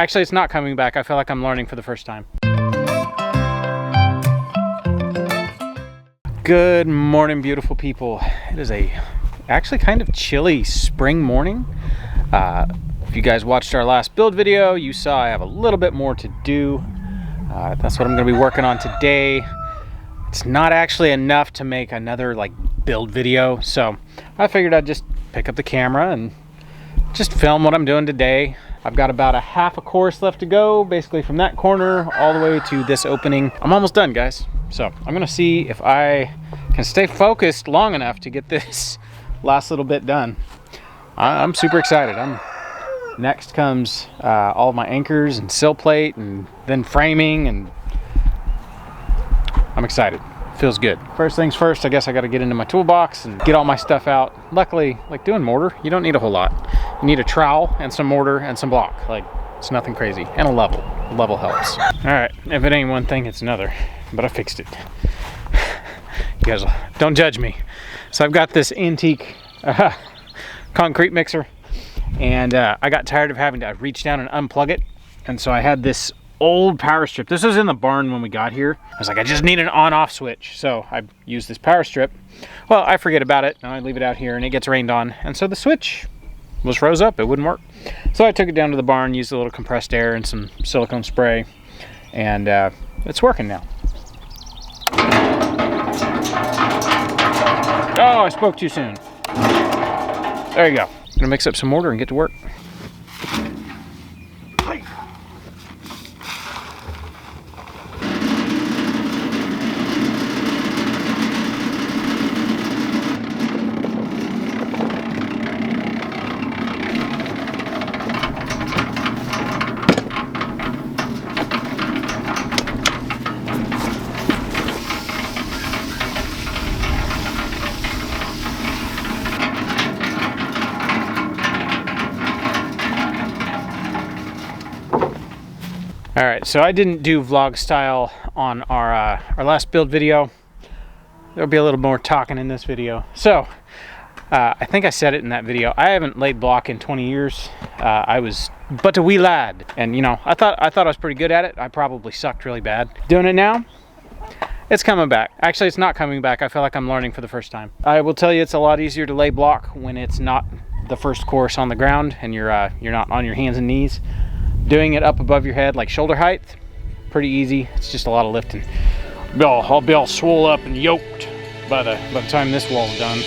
Actually, it's not coming back. I feel like I'm learning for the first time. Good morning, beautiful people. It is actually kind of chilly spring morning. If you guys watched our last build video, you saw I have a little bit more to do. That's what I'm going to be working on today. It's not actually enough to make another like build video, so I figured I'd just pick up the camera and just film what I'm doing today. I've got about a half a course left to go, basically from that corner all the way to this opening. I'm almost done, guys. So I'm gonna see if I can stay focused long enough to get this last little bit done. I'm super excited. Next comes all of my anchors and sill plate and then framing, and I'm excited. Feels good. First things first, I guess I got to get into my toolbox and get all my stuff out. Luckily, like doing mortar, you don't need a whole lot. You need a trowel and some mortar and some block. Like, it's nothing crazy. And a level. A level helps. All right, if it ain't one thing, it's another. But I fixed it. You guys don't judge me. So I've got this antique concrete mixer, and I got tired of having to reach down and unplug it. And so I had this old power strip. This was in the barn when we got here. I was like, I just need an on-off switch. So I used this power strip. Well, I forget about it. Now I leave it out here and it gets rained on. And so the switch was froze up. It wouldn't work. So I took it down to the barn, used a little compressed air and some silicone spray, and it's working now. Oh, I spoke too soon. There you go. Gonna mix up some mortar and get to work. All right, so I didn't do vlog style on our last build video. There'll be a little more talking in this video. So I think I said it in that video. I haven't laid block in 20 years. I was but a wee lad, and you know, I thought I was pretty good at it. I probably sucked really bad. Doing it now, it's coming back. Actually, it's not coming back. I feel like I'm learning for the first time. I will tell you, it's a lot easier to lay block when it's not the first course on the ground and you're not on your hands and knees. Doing it up above your head, like shoulder height, pretty easy. It's just a lot of lifting. I'll be all swole up and yoked by the time this wall's done.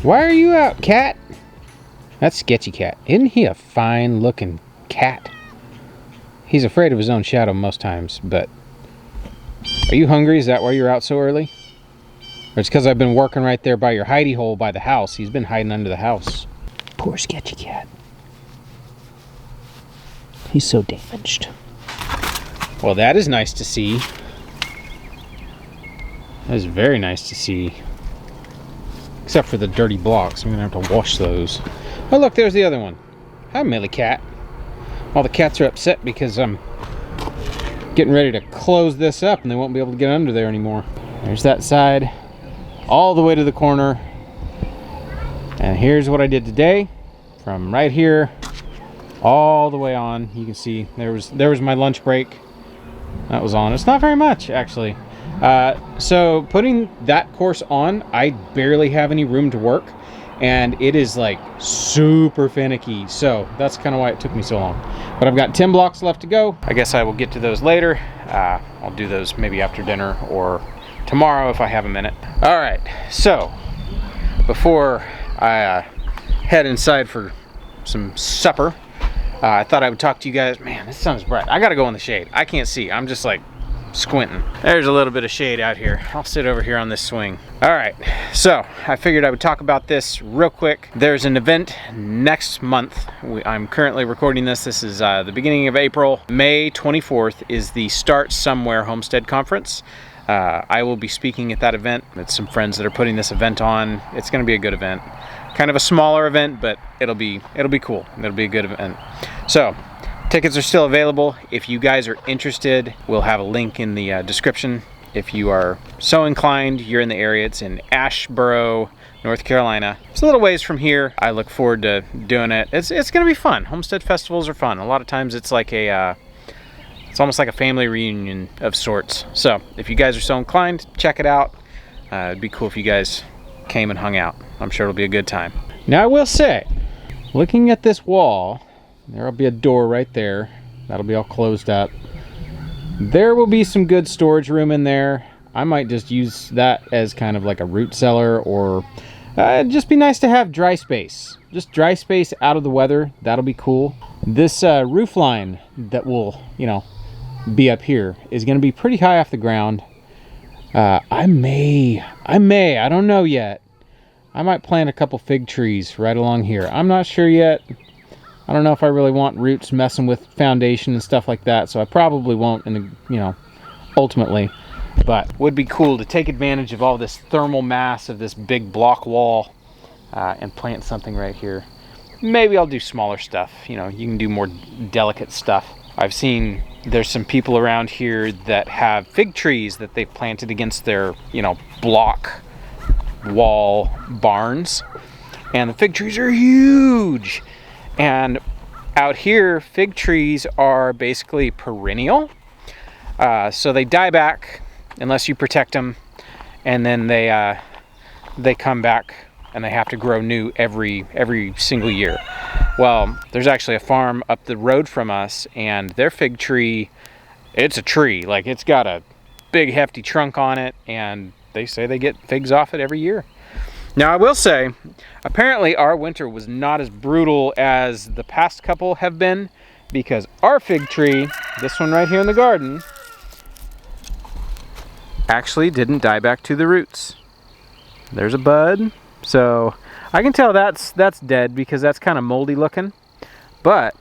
Why are you out, cat? That's Sketchy Cat. Isn't he a fine looking cat? He's afraid of his own shadow most times, but... Are you hungry? Is that why you're out so early? Or it's because I've been working right there by your hidey hole by the house. He's been hiding under the house. Poor Sketchy Cat. He's so damaged. Well, that is nice to see. That is very nice to see. Except for the dirty blocks. I'm going to have to wash those. Oh, look, there's the other one. Hi, Millie Cat. All the cats are upset because I'm getting ready to close this up and they won't be able to get under there anymore. There's that side, all the way to the corner. And here's what I did today. From right here, all the way on. You can see there was my lunch break. That was on. It's not very much, actually. So putting that course on, I barely have any room to work. And it is like super finicky. So that's kind of why it took me so long. But I've got 10 blocks left to go. I guess I will get to those later. I'll do those maybe after dinner or tomorrow if I have a minute. All right, so before I head inside for some supper, I thought I would talk to you guys. Man, this sun's bright. I gotta go in the shade. I can't see. I'm just like squinting. There's a little bit of shade out here. I'll sit over here on this swing. All right, so I figured I would talk about this real quick. There's an event next month. I'm currently recording this. This is the beginning of April. May 24th is the Start Somewhere Homestead Conference. I will be speaking at that event. It's some friends that are putting this event on. It's gonna be a good event. Kind of a smaller event, but it'll be cool. It'll be a good event. So tickets are still available. If you guys are interested, we'll have a link in the description. If you are so inclined, you're in the area. It's in Asheboro, North Carolina. It's a little ways from here. I look forward to doing it. It's gonna be fun. Homestead festivals are fun. A lot of times it's like it's almost like a family reunion of sorts. So if you guys are so inclined, check it out. It'd be cool if you guys came and hung out. I'm sure it'll be a good time. Now I will say, looking at this wall, there'll be a door right there. That'll be all closed up. There will be some good storage room in there. I might just use that as kind of like a root cellar, or just be nice to have dry space. Just dry space out of the weather. That'll be cool. This roof line that will, be up here is going to be pretty high off the ground. I may, I don't know yet. I might plant a couple fig trees right along here. I'm not sure yet. I don't know if I really want roots messing with foundation and stuff like that, so I probably won't ultimately. But would be cool to take advantage of all this thermal mass of this big block wall and plant something right here. Maybe I'll do smaller stuff. You can do more delicate stuff. I've seen there's some people around here that have fig trees that they've planted against their, block wall barns. And the fig trees are huge. And out here, fig trees are basically perennial. So they die back unless you protect them. And then they come back and they have to grow new every single year. Well, there's actually a farm up the road from us, and their fig tree, it's a tree. Like, it's got a big hefty trunk on it, and they say they get figs off it every year. Now, I will say, apparently our winter was not as brutal as the past couple have been, because our fig tree, this one right here in the garden, actually didn't die back to the roots. There's a bud. So I can tell that's dead because that's kind of moldy looking, but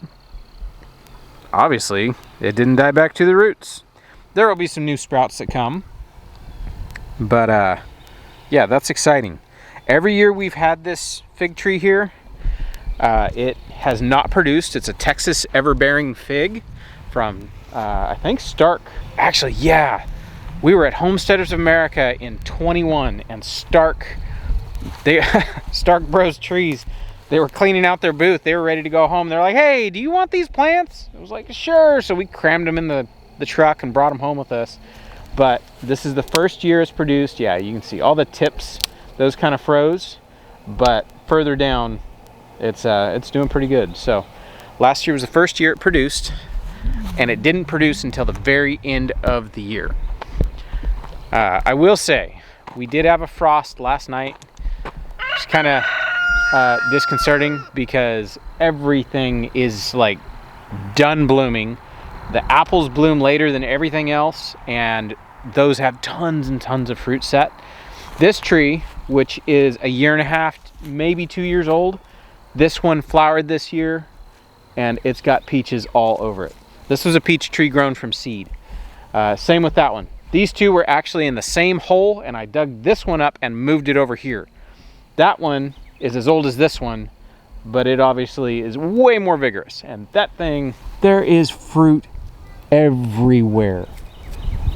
obviously it didn't die back to the roots. There will be some new sprouts that come, but yeah, that's exciting. Every year we've had this fig tree here, it has not produced. It's a Texas ever-bearing fig from I think Stark. Actually, yeah, we were at Homesteaders of America in 21, and Stark Bros Trees, they were cleaning out their booth. They were ready to go home. They're like, hey, do you want these plants? I was like, sure. So we crammed them in the truck and brought them home with us. But this is the first year it's produced. Yeah, you can see all the tips, those kind of froze. But further down, it's doing pretty good. So last year was the first year it produced, and it didn't produce until the very end of the year. I will say, we did have a frost last night. It's kind of disconcerting because everything is like done blooming. The apples bloom later than everything else, and those have tons and tons of fruit set. This tree, which is a year and a half, maybe 2 years old, this one flowered this year, and it's got peaches all over it. This was a peach tree grown from seed. Same with that one. These two were actually in the same hole, and I dug this one up and moved it over here. That one is as old as this one, but it obviously is way more vigorous. And that thing, there is fruit everywhere.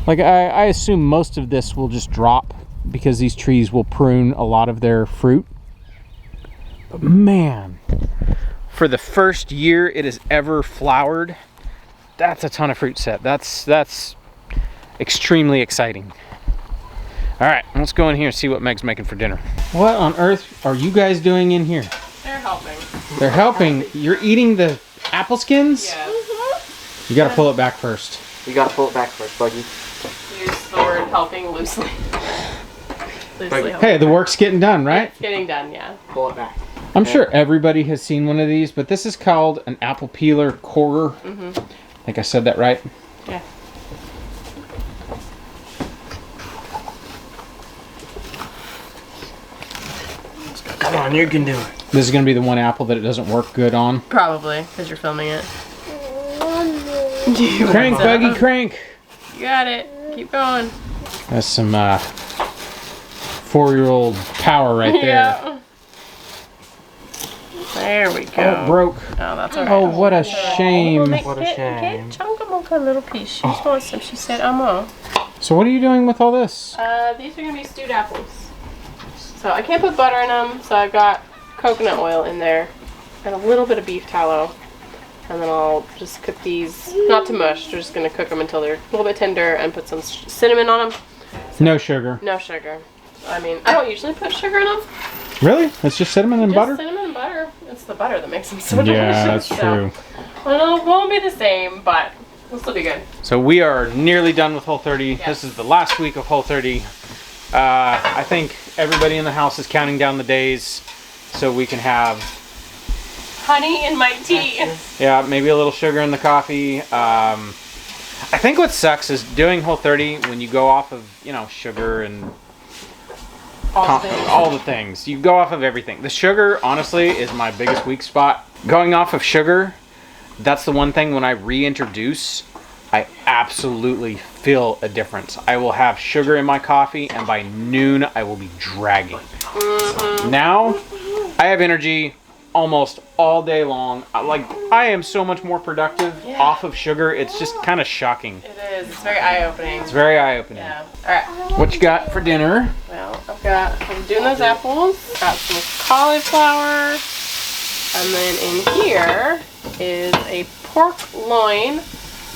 Like I assume most of this will just drop because these trees will prune a lot of their fruit. But man, for the first year it has ever flowered, that's a ton of fruit set. That's extremely exciting. All right, let's go in here and see what Meg's making for dinner. What on earth are you guys doing in here? They're helping. They're helping. You're eating the apple skins? Yeah. You gotta pull it back first. You gotta pull it back first, Buggy. Use the word helping loosely. Loosely helping. Hey, the work's getting done, right? It's getting done, yeah. Pull it back. I'm sure everybody has seen one of these, but this is called an apple peeler corer. I think I said that right. Yeah. Come on, you can do it. This is gonna be the one apple that it doesn't work good on. Probably, because you're filming it. Crank, Buggy, crank. You got it. Keep going. That's some 4-year-old power right there. Yeah. There we go. Oh, it broke. Oh, that's alright. Oh, what a shame. What a shame. Chunka a little piece. She just wants some. She said, "Amo." So what are you doing with all this? These are gonna be stewed apples. So I can't put butter in them, so I've got coconut oil in there and a little bit of beef tallow. And then I'll just cook these, not to mush, we're just gonna cook them until they're a little bit tender and put some cinnamon on them. No sugar. No sugar. I mean, I don't usually put sugar in them. Really? It's just cinnamon and Just butter? cinnamon and butter. It's the butter that makes them so delicious. Yeah, that's true. I know it won't be the same, but it'll still be good. So we are nearly done with Whole 30. Yes. This is the last week of Whole 30. I think everybody in the house is counting down the days so we can have Honey in my tea. yeah, maybe a little sugar in the coffee. I think what sucks is doing Whole 30 when you go off of, you know, sugar and all the things. You go off of everything. The sugar, honestly, is my biggest weak spot. Going off of sugar, that's the one thing when I reintroduce, I absolutely feel a difference. I will have sugar in my coffee and by noon I will be dragging. Now, I have energy almost all day long. I am so much more productive off of sugar. It's just kind of shocking. It is. It's very eye-opening. It's very eye-opening. Yeah. All right. What you got for dinner? Well, I'm doing those apples. Got some cauliflower. And then in here is a pork loin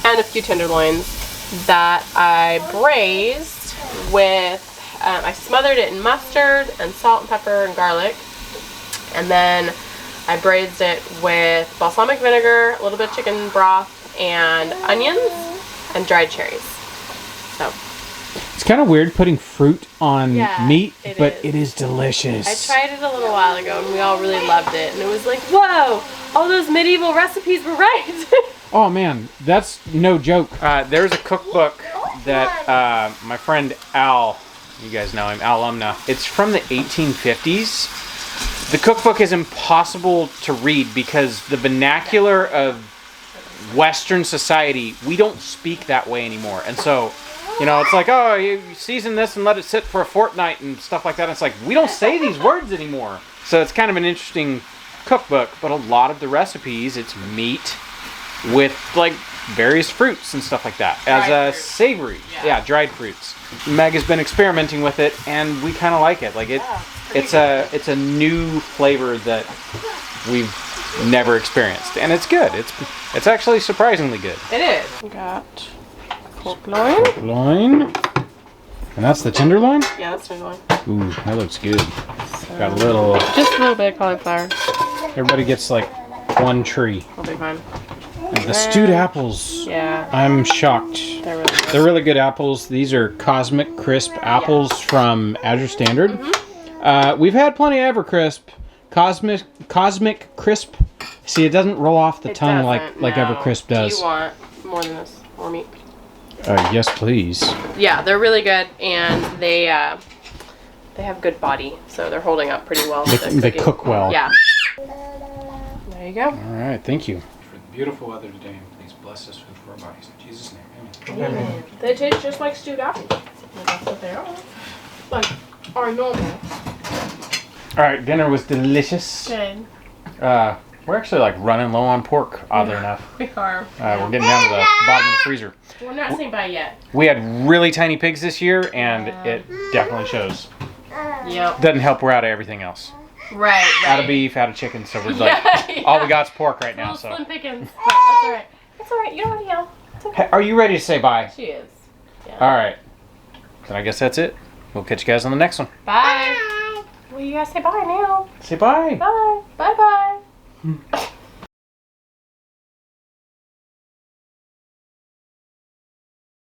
and a few tenderloins that I braised with, I smothered it in mustard and salt and pepper and garlic. And then I braised it with balsamic vinegar, a little bit of chicken broth, and onions and dried cherries. So It's kind of weird putting fruit on meat, but is. it is delicious. I tried it a little while ago and we all really loved it. And it was like, whoa, all those medieval recipes were right. Oh man, that's no joke. There's a cookbook that my friend Al, you guys know him, Alumna. It's from the 1850s. The cookbook is impossible to read because the vernacular of Western society, we don't speak that way anymore. And so, you know, it's like, oh, you season this and let it sit for a fortnight and stuff like that. And it's like, we don't say these words anymore. So it's kind of an interesting cookbook, but a lot of the recipes, it's meat with like various fruits and stuff like that as a savory. Yeah, dried fruits. Meg has been experimenting with it and we kind of like it. Like it's a new flavor that we've never experienced, and it's good. It's actually surprisingly good. It is. We got pork loin. Pork loin, and that's the tenderloin. Yeah, that's tenderloin. Ooh, that looks good. Got a little. Just a little bit of cauliflower. Everybody gets like one tree. We'll be fine. And the stewed apples. Yeah. I'm shocked. They're really good. They're really good apples. These are Cosmic Crisp apples from Azure Standard. We've had plenty of Evercrisp. Cosmic Crisp. See, it doesn't roll off the tongue like Evercrisp does. Do you want more than this? More meat? Yes, please. Yeah, they're really good, and they have good body, so they're holding up pretty well. They cook well. Yeah. There you go. All right, thank you. For the beautiful weather today, and please bless us food for our bodies. In Jesus' name, amen. They taste just like stewed apples. That's what they are. Like, are normal. All right, dinner was delicious. Good. We're actually like running low on pork, oddly enough. We are. We're getting down to the bottom of the freezer. We're not saying bye yet. We had really tiny pigs this year, and it definitely shows. Yep. Doesn't help we're out of everything else. Right. Out of beef, out of chicken, so we're like, all we got's pork right now. So. Slim pickings. But that's alright. It's alright. You don't want to yell. It's okay. Hey, are you ready to say bye? She is. Yeah. All right. Then I guess that's it. We'll catch you guys on the next one. Bye. Well, you guys say bye now. Say bye. Bye. Bye. Bye.